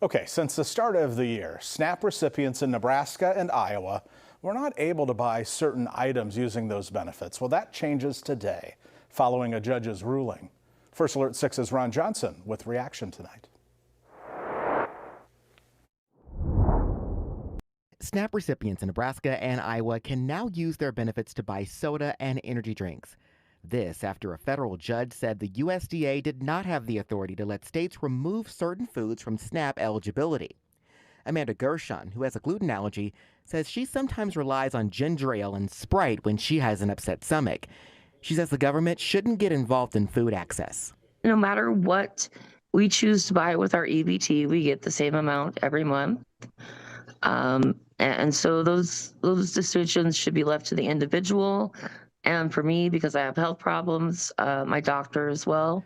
Okay, since the start of the year, SNAP recipients in Nebraska and Iowa were not able to buy certain items using those benefits. Well, that changes today following a judge's ruling. First Alert 6's Ron Johnson with reaction tonight. SNAP recipients in Nebraska and Iowa can now use their benefits to buy soda and energy drinks. This after a federal judge said the USDA did not have the authority to let states remove certain foods from SNAP eligibility. Amanda Gershon, who has a gluten allergy, says she sometimes relies on ginger ale and Sprite when she has an upset stomach. She says the government shouldn't get involved in food access. No matter what we choose to buy with our EBT, we get the same amount every month. And so those decisions should be left to the individual. And for me, because I have health problems, my doctor as well.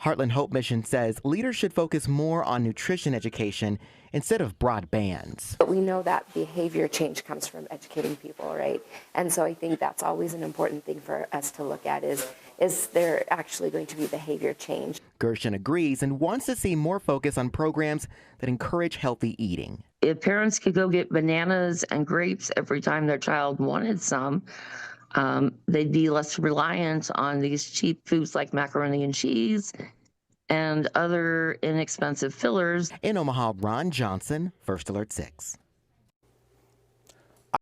Heartland Hope Mission says leaders should focus more on nutrition education instead of broad bans. But we know that behavior change comes from educating people, right? And so I think that's always an important thing for us to look at is there actually going to be behavior change? Gershon agrees and wants to see more focus on programs that encourage healthy eating. If parents could go get bananas and grapes every time their child wanted some, they'd be less reliant on these cheap foods like macaroni and cheese and other inexpensive fillers. In Omaha, Ron Johnson, First Alert 6.